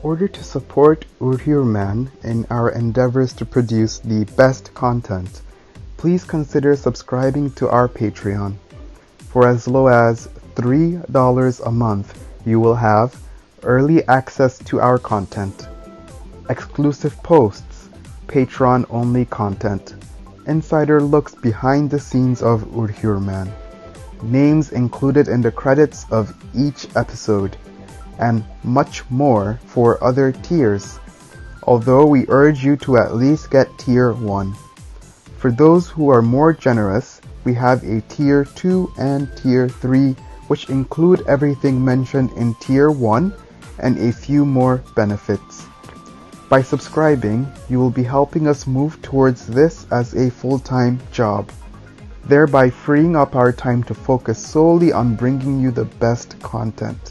order to support UyghurMan in our endeavors to produce the best content, please consider subscribing to our Patreon. For as low as $3 a month, you will have early access to our content, exclusive posts, Patreon-only content, insider looks behind the scenes of UyghurMan, names included in the credits of each episode, and much more for other tiers, although we urge you to at least get Tier 1. For those who are more generous, we have a Tier 2 and Tier 3, which include everything mentioned in Tier 1 and a few more benefits. By subscribing, you will be helping us move towards this as a full-time job, thereby freeing up our time to focus solely on bringing you the best content.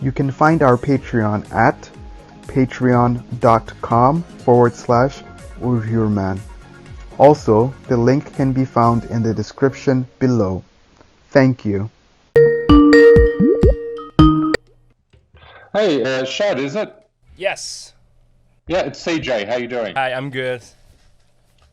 You can find our Patreon at patreon.com/UyghurMan. Also, the link can be found in the description below. Thank you. Hey, Shad, is it? Yes. Yeah, it's CJ. How you doing? Hi, I'm good.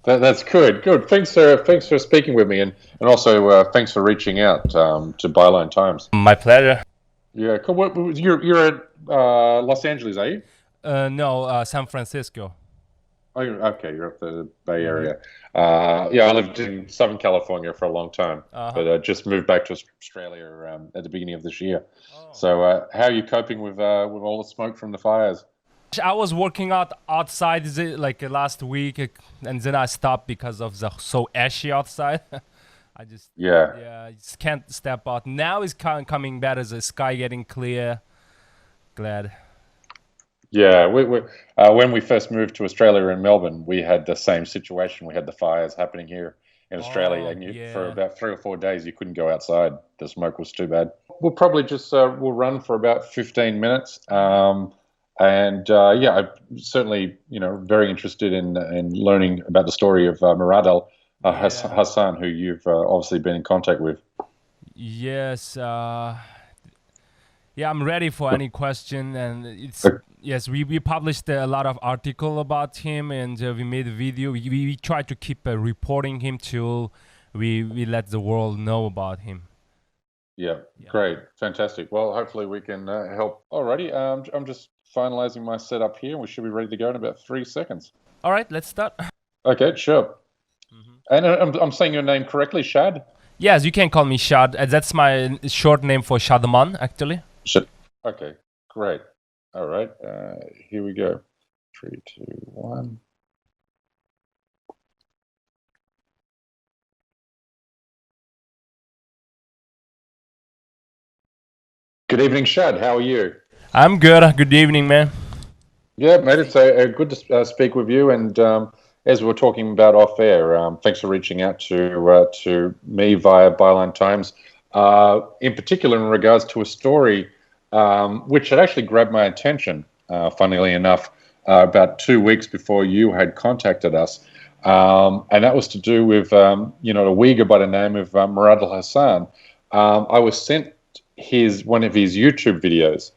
That's good. Good. Thanks for speaking with me, and also thanks for reaching out to Byline Times. My pleasure. Yeah, cool. You're at Los Angeles, are you? No, San Francisco. Oh, okay. You're up the Bay Area. Yeah, I lived in Southern California for a long time, but I just moved back to Australia at the beginning of this year. Oh. So, how are you coping with all the smoke from the fires? I was working outside like last week, and then I stopped because of the so ashy outside. I just I just can't step out. Now it's coming better. The sky getting clear. Glad. Yeah, when we first moved to Australia in Melbourne, we had the same situation. We had the fires happening here in Australia, and for about 3 or 4 days, you couldn't go outside. The smoke was too bad. We'll probably just we'll run for about 15 minutes. I'm certainly very interested in learning about the story of Miradil Hasan, who you've obviously been in contact with. Yes. I'm ready for any question, and yes, we published a lot of article about him, and we made a video. We try to keep reporting him till we let the world know about him. Yeah, great, fantastic. Well, hopefully we can help. Alrighty, I'm just finalizing my setup here, and we should be ready to go in about 3 seconds. All right, let's start. Okay, sure. And I'm saying your name correctly, Shad? Yes, you can call me Shad. That's my short name for Shadman, actually. Okay, great. All right, here we go. 3, 2, 1. Good evening, Shad. How are you? I'm good. Good evening, man. Yeah, mate, it's good to speak with you. And as we were talking about off air, thanks for reaching out to me via Byline Times, in particular in regards to a story which had actually grabbed my attention, funnily enough, about 2 weeks before you had contacted us. And that was to do with, a Uyghur by the name of Miradil Hasan. I was sent one of his YouTube videos.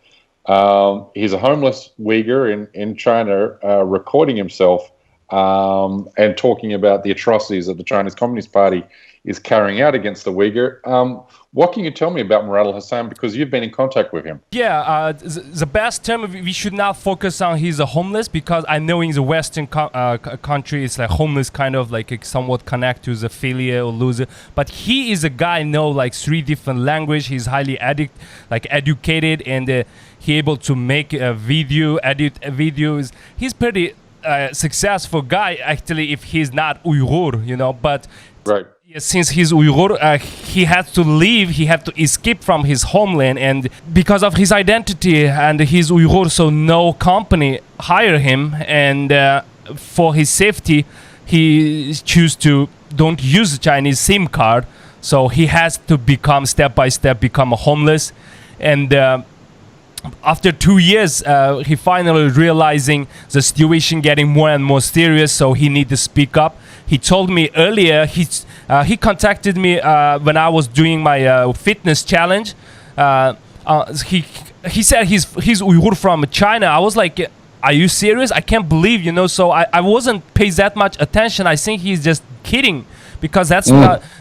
He's a homeless Uyghur in China, recording himself and talking about the atrocities that the Chinese Communist Party is carrying out against the Uyghur. What can you tell me about Miradil Hasan, because you've been in contact with him? Yeah, the best term, we should not focus on he's a homeless, because I know in the Western country it's like homeless kind of like somewhat connect to the failure or loser. But he is a guy know like 3 different language. He's highly educated, and he able to make a video, edit videos. He's pretty successful guy actually if he's not Uyghur, but. Right. Since he's Uyghur, he had to leave, he had to escape from his homeland, and because of his identity and he's Uyghur, so no company hire him, and for his safety, he choose to don't use Chinese SIM card, so he has to become step by step become a homeless, and after 2 years, he finally realizing the situation getting more and more serious, so he need to speak up. He told me earlier, he contacted me when I was doing my fitness challenge. he said he's Uyghur from China. I was like, are you serious? I can't believe, So I wasn't paid that much attention. I think he's just kidding, because that's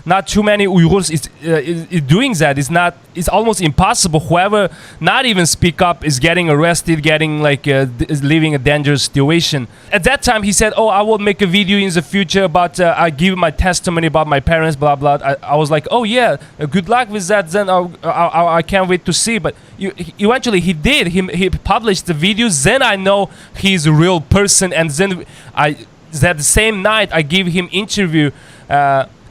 not too many Uyghurs is doing that. It's almost impossible. Whoever not even speak up is getting arrested, getting is living a dangerous situation. At that time, he said, "Oh, I will make a video in the future about I give my testimony about my parents, blah blah." I was like, "Oh yeah, good luck with that." Then I can't wait to see. But eventually, he did. He published the videos. Then I know he's a real person, and then that same night I gave him interview.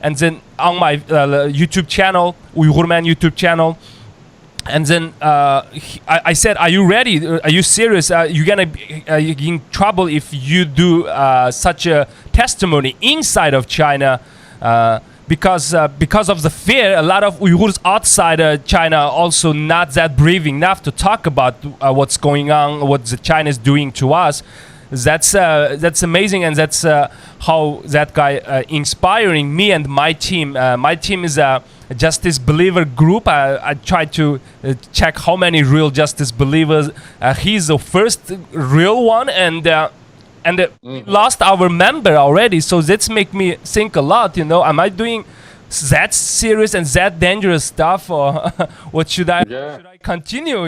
And then on my YouTube channel, Uyghur Man YouTube channel, and then I said, "Are you ready? Are you serious? You're gonna be in trouble if you do such a testimony inside of China, because of the fear. A lot of Uyghurs outside China also not that brave enough to talk about what's going on, what China is doing to us." That's amazing, and that's how that guy inspiring me and my team. My team is a Justice Believer group. I tried to check how many real Justice Believers. He's the first real one, and lost our member already. So that's make me think a lot. Am I doing that serious and that dangerous stuff, or what should I continue?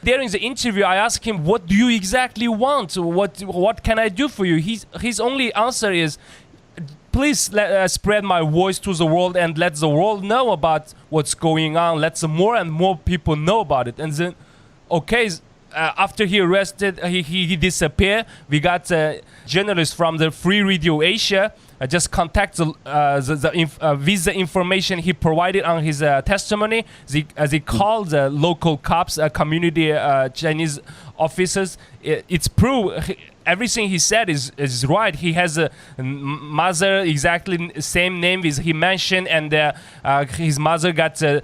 During the interview, I asked him, "What do you exactly want? What can I do for you?" His only answer is, "Please spread my voice to the world and let the world know about what's going on. Let more and more people know about it." And then, after he arrested, he disappeared. We got journalists from the Free Radio Asia. Just contact with the information he provided on his testimony. They called the local cops, community Chinese officers. It's proof. Everything he said is right. He has a mother exactly same name as he mentioned, and his mother got a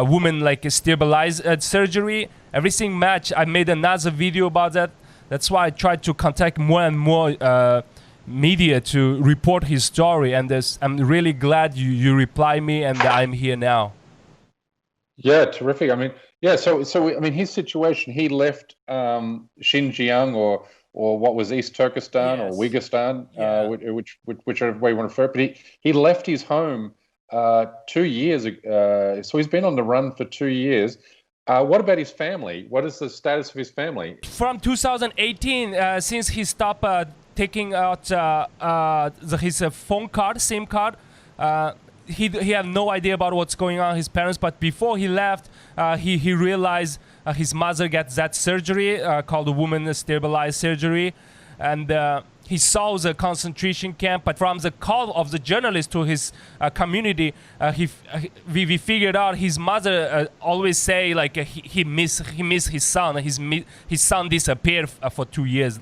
woman stabilized surgery. Everything matched. I made another video about that. That's why I tried to contact more and more media to report his story, and I'm really glad you reply me, and I'm here now. Yeah, terrific. I mean, his situation, he left Xinjiang or what was East Turkestan or Uyghurstan, whichever way you want to refer it, but he left his home 2 years ago, so he's been on the run for 2 years. What about his family? What is the status of his family? From 2018, since he stopped taking out his phone card, SIM card, he had no idea about what's going on with his parents. But before he left, he realized his mother got that surgery called the woman stabilized surgery, and he saw the concentration camp. But from the call of the journalist to his community, we figured out his mother always say he miss his son. His son disappeared for 2 years.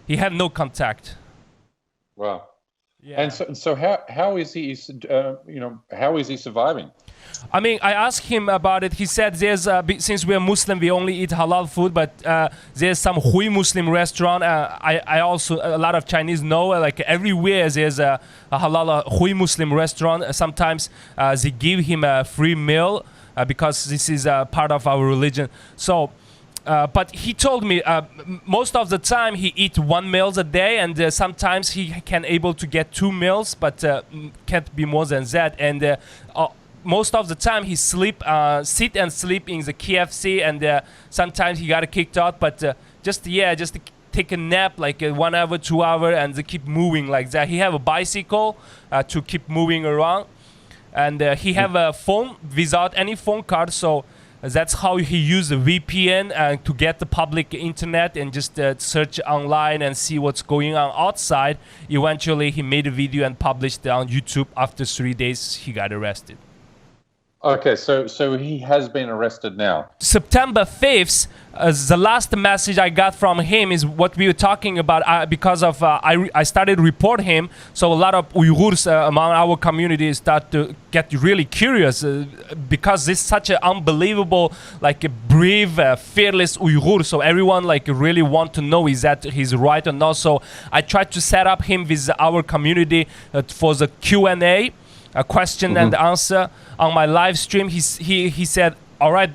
He had no contact. Wow. Yeah. And so how is he? How is he surviving? I mean, I asked him about it. He said there's since we're Muslim, we only eat halal food, but there's some Hui Muslim restaurant. I also, a lot of Chinese know, everywhere there's a halal Hui Muslim restaurant. Sometimes they give him a free meal because this is part of our religion. So. But he told me most of the time he eats 1 meal a day, and sometimes he can able to get 2 meals, but can't be more than that. And most of the time he sit and sleep in the KFC, and sometimes he got kicked out. But just take a nap 1 hour, 2 hour, and keep moving like that. He have a bicycle to keep moving around, and he have a phone without any phone card. So. That's how he used the VPN to get the public internet and just search online and see what's going on outside. Eventually, he made a video and published it on YouTube. After 3 days, he got arrested. Okay, so he has been arrested now. September 5th, the last message I got from him is what we were talking about. Because of I started report him, so a lot of Uyghurs among our community start to get really curious because this such an unbelievable, a brave, fearless Uyghur. So everyone really want to know is that he's right or not. So I tried to set up him with our community for the Q&A. A question and answer on my live stream. He said, all right,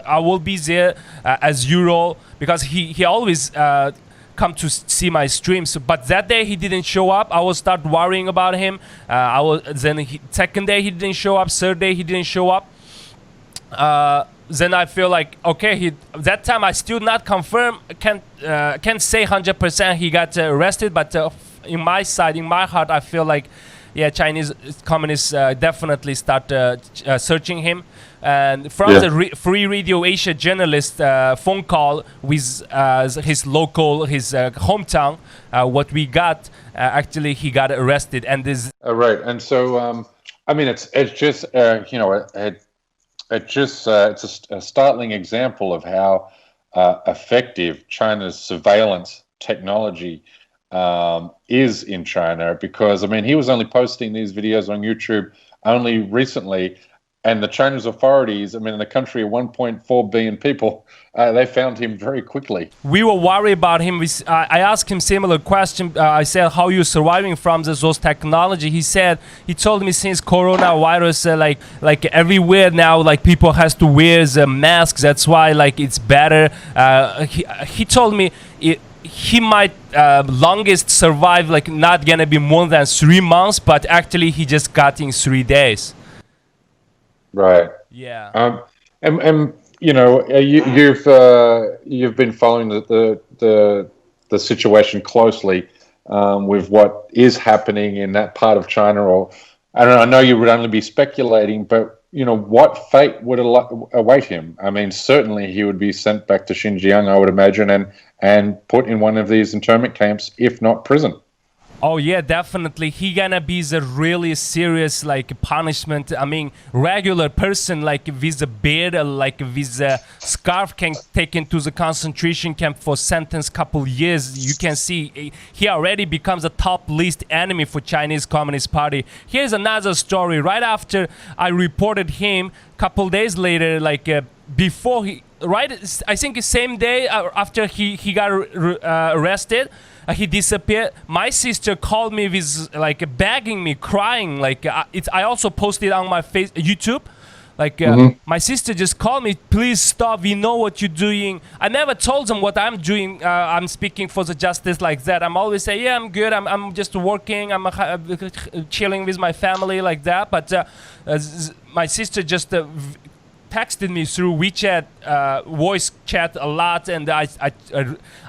I will be there as usual, because he always come to see my streams. But that day he didn't show up. I will start worrying about him. Second day he didn't show up. Third day he didn't show up. Then I feel like, okay, that time I still not confirm, can't say 100% he got arrested, but in my side, in my heart, I feel like, yeah, Chinese communists definitely start searching him. And from the Free Radio Asia journalist phone call with his hometown, what we got, actually he got arrested. And this right. And so, I mean, it's just it's a startling example of how effective China's surveillance technology is in China, because, I mean, he was only posting these videos on YouTube only recently, and the Chinese authorities, I mean, in a country of 1.4 billion people, they found him very quickly. We were worried about him. I asked him similar question. I said, how you surviving from those technology? He told me since coronavirus, like everywhere now, like people has to wear the masks. That's why like it's better. He told me he might longest survive, like not gonna be more than 3 months, but actually he just got in 3 days. Right. Yeah. And you know, you've been following the situation closely with what is happening in that part of China, or I don't know. I know you would only be speculating, but you know, what fate would await him? I mean, certainly he would be sent back to Xinjiang, I would imagine, and put in one of these internment camps, if not prison. Oh yeah, definitely. He gonna be the really serious like punishment. I mean, regular person like with a beard, like with a scarf, can take into the concentration camp for sentence couple years. You can see he already becomes a top list enemy for Chinese Communist Party. Here's another story. Right after I reported him, couple days later, like before he, right, I think the same day after he got arrested. He disappeared. My sister called me with like begging me, crying. Like I also posted on my YouTube. Like my sister just called me, please stop. We know what you're doing. I never told them what I'm doing. I'm speaking for the justice like that. I'm always say, yeah, I'm good. I'm just working. I'm chilling with my family like that. But my sister just texted me through WeChat voice chat a lot, and I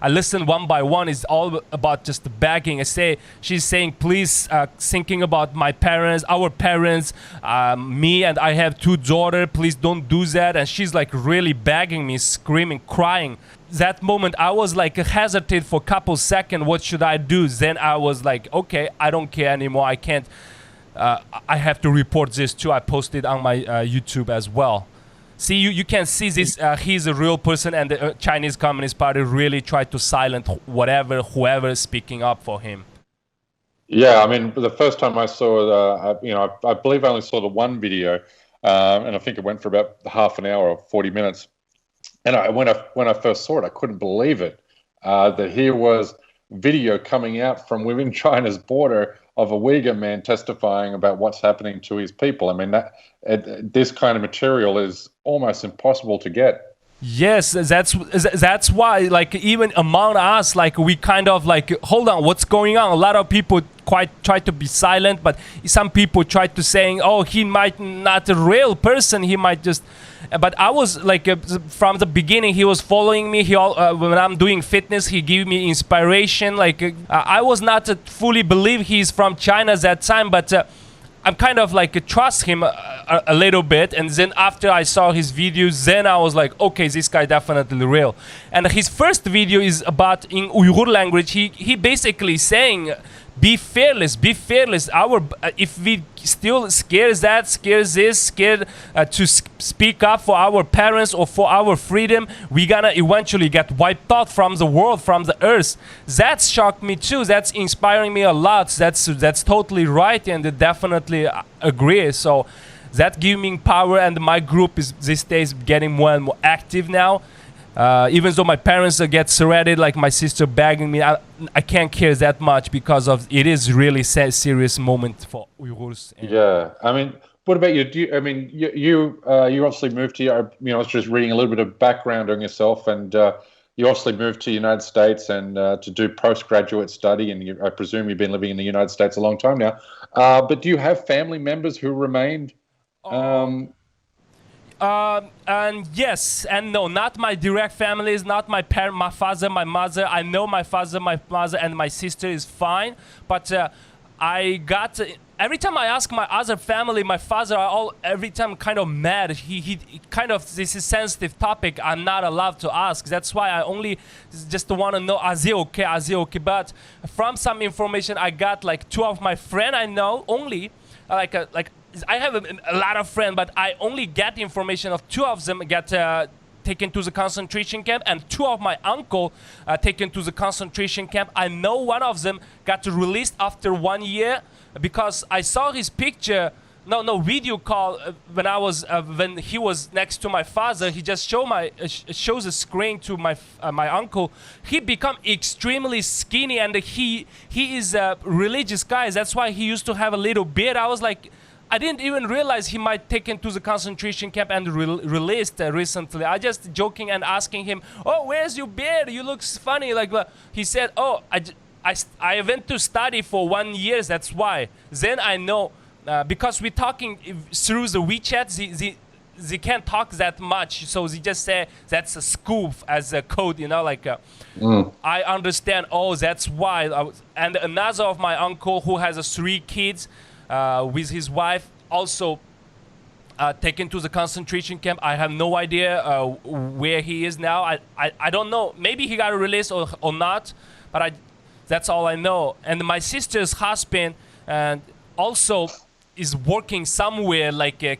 listen one by one. It's all about just begging. She's saying, please, thinking about my parents, our parents, me, and I have 2 daughters. Please don't do that. And she's like really begging me, screaming, crying. That moment I was like hesitated for a couple seconds. What should I do? Then I was like, okay, I don't care anymore. I can't. I have to report this too. I posted on my YouTube as well. See, you can see this. He's a real person, and the Chinese Communist Party really tried to silence whoever is speaking up for him. Yeah, I mean, the first time I saw, I believe I only saw the one video, and I think it went for about half an hour or 40 minutes. And when I first saw it, I couldn't believe it that here was video coming out from within China's border of a Uyghur man testifying about what's happening to his people. I mean, this kind of material is almost impossible to get. Yes, that's why, like, even among us, like, we kind of like, hold on, what's going on? A lot of people try to be silent, but some people try to saying, oh, he might not a real person, he might just. But I was like, from the beginning, he was following me. When I'm doing fitness, he gave me inspiration. Like, I was not fully believe he's from China at that time, but I'm kind of like trust him a little bit. And then after I saw his videos, then I was like, okay, this guy definitely real. And his first video is about, in Uyghur language, he basically saying, be fearless, be fearless. If we still scared to speak up for our parents or for our freedom, we gonna eventually get wiped out from the world, from the earth. That shocked me too. That's inspiring me a lot. That's totally right, and definitely agree. So that gave me power, and my group is these days getting more and more active now. Even though my parents get surrounded, like my sister begging me, I can't care that much because of it is really serious moment for Uyghurs. Yeah, I mean, what about you? You obviously moved to, I was just reading a little bit of background on yourself, and you obviously moved to the United States and to do postgraduate study, and I presume you've been living in the United States a long time now. But do you have family members who remained? And yes and no, not my direct families, not my parent, my father, my mother. I know my father, my mother, and my sister is fine, but I got every time I ask my other family, my father are all every time kind of mad. He kind of, this is sensitive topic. I'm not allowed to ask. That's why I only just want to know, are they okay? Are they okay? But from some information I got, like two of my friend I know only, like I have a lot of friends, but I only get information of two of them get taken to the concentration camp, and two of my uncle taken to the concentration camp. I know one of them got released after 1 year because I saw his picture. No video call when I was when he was next to my father. He just shows a screen to my uncle. He become extremely skinny, and he is a religious guy. That's why he used to have a little beard. I was like, I didn't even realize he might taken to the concentration camp and released recently. I just joking and asking him, "Oh, where's your beard? You look funny." Like he said, "Oh, I went to study for 1 year. That's why." Then I know because we're talking through the WeChat. They can't talk that much, so they just say that's a scoop as a code, I understand. Oh, that's why. And another of my uncle who has 3 kids. With his wife, also taken to the concentration camp. I have no idea where he is now. I don't know. Maybe he got released or not, but that's all I know. And my sister's husband and also is working somewhere,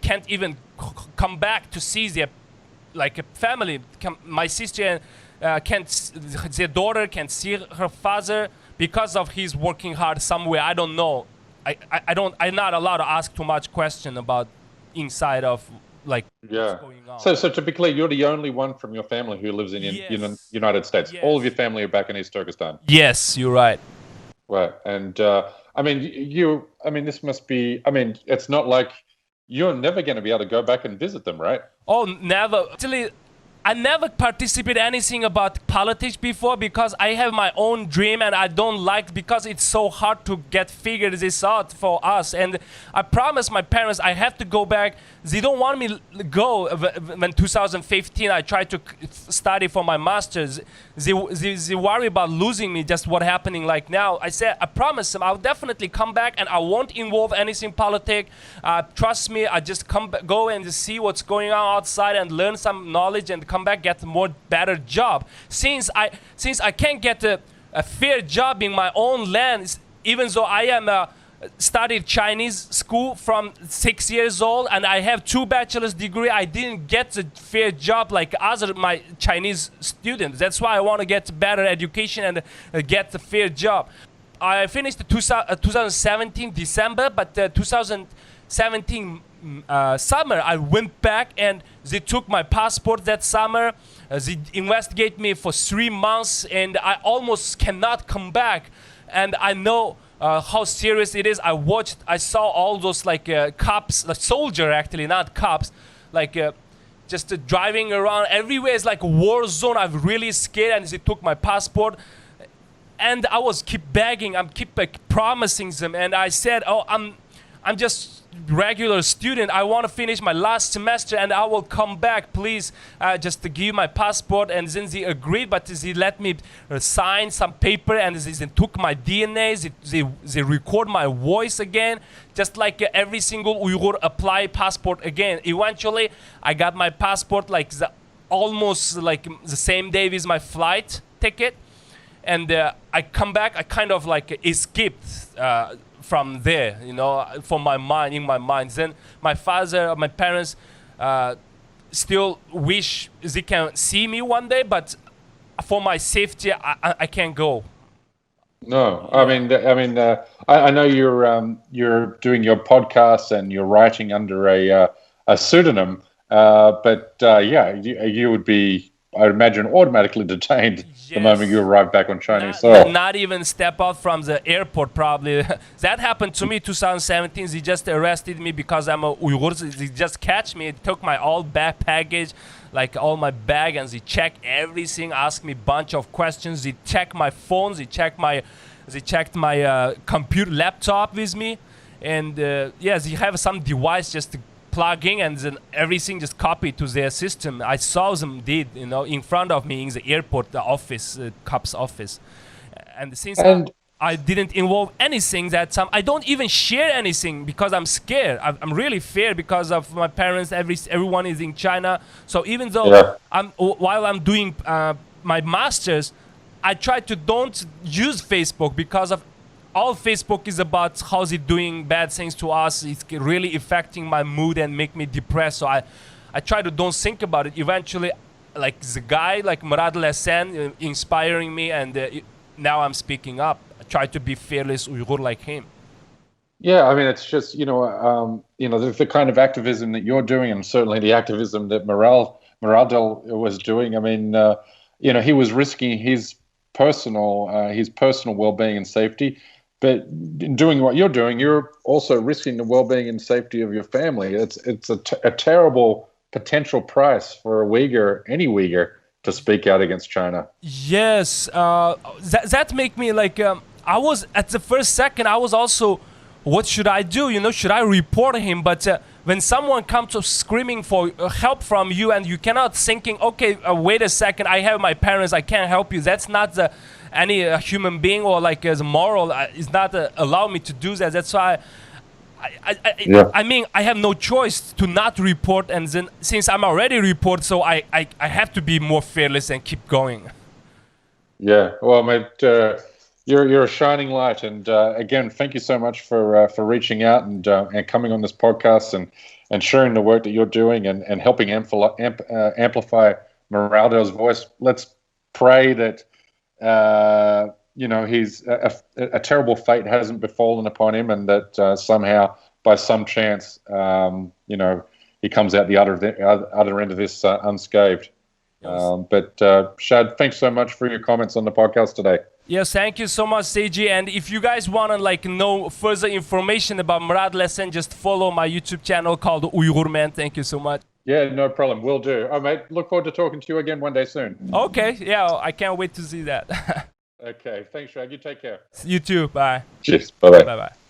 can't even come back to see their family. My sister their daughter can't see her father because of his working hard somewhere. I don't know. I'm not allowed to ask too much question about inside of what's going on. So to be clear, you're the only one from your family who lives in the United States. Yes. All of your family are back in East Turkestan. Yes, you're right. Right, and this must be. It's not like you're never going to be able to go back and visit them, right? Oh, never. Actually, I never participated anything about politics before because I have my own dream and I don't like because it's so hard to get figured this out for us. And I promised my parents I have to go back. They don't want me to go. When 2015 I tried to study for my master's. They worry about losing me, just what happening like now. I said I promise them I'll definitely come back and I won't involve anything politic. Trust me, I just go and see what's going on outside and learn some knowledge and come back, get a more better job. Since I can't get a fair job in my own land, even though I am studied Chinese school from 6 years old and I have 2 bachelor's degree, I didn't get a fair job like other my Chinese students. That's why I want to get better education and get a fair job. I finished 2017 December, but 2017 summer I went back and they took my passport that summer. They investigated me for 3 months and I almost cannot come back. And I know how serious it is. I saw all those cops, soldier actually, not cops, just driving around everywhere. It's like a war zone. I'm really scared, and they took my passport. And I was keep begging, I'm keep promising them, and I said, "Oh, I'm just regular student. I want to finish my last semester, and I will come back. Please, just to give my passport." And then they agreed, but they let me sign some paper, and they took my DNA. They record my voice again, just like every single Uyghur apply passport again. Eventually, I got my passport almost the same day with my flight ticket. And I come back, I kind of escaped from there, from my mind, in my mind. Then my father, my parents still wish they can see me one day, but for my safety, I can't go. No, I know you're doing your podcast and you're writing under a pseudonym, but you would be I imagine, automatically detained the moment you arrived back on Chinese soil. Not even step out from the airport, probably. That happened to me 2017. They just arrested me because I'm a Uyghurs. They just catch me, took my all baggage, like all my bag, and they check everything, ask me a bunch of questions. They check my phones, they checked my computer laptop with me, and they have some device just to plug in, and then everything just copied to their system. I saw them did, in front of me in the airport, the office, cop's office. And since I didn't involve anything that time, I don't even share anything because I'm scared. I'm really feared because of my parents. Everyone is in China. So even though while I'm doing my masters, I try to don't use Facebook because of all Facebook is about how's it doing bad things to us. It's really affecting my mood and make me depressed. So I try to don't think about it. Eventually, like the guy, like Miradil Hasan, inspiring me, and now I'm speaking up. I try to be fearless Uyghur like him. Yeah, I mean, it's just, the kind of activism that you're doing, and certainly the activism that Miradil was doing. I mean, he was risking his personal well-being and safety. But in doing what you're doing, you're also risking the well-being and safety of your family. It's a terrible potential price for any Uyghur, to speak out against China. Yes, that make me like I was at the first second. I was also, what should I do? Should I report him? But when someone comes to screaming for help from you, and you cannot thinking, okay, wait a second, I have my parents, I can't help you. That's not any human being or like as moral is not allow me to do that. That's why I mean, I have no choice to not report, and then since I'm already report, so I have to be more fearless and keep going. Yeah, well, mate, you're a shining light, and again, thank you so much for reaching out and coming on this podcast and sharing the work that you're doing and helping amplify Miradil's voice. Let's pray that he's a terrible fate hasn't befallen upon him, and that somehow, by some chance, he comes out the other end of this unscathed. Yes. But Shad, thanks so much for your comments on the podcast today. Yes, thank you so much, Seiji. And if you guys want to know further information about Miradil Hasan, just follow my YouTube channel called Uyghur Man. Thank you so much. Yeah, no problem. Will do. Oh, mate, look forward to talking to you again one day soon. Okay, yeah, I can't wait to see that. Okay, thanks, Shad. You take care. You too. Bye. Cheers. Bye-bye. Bye-bye.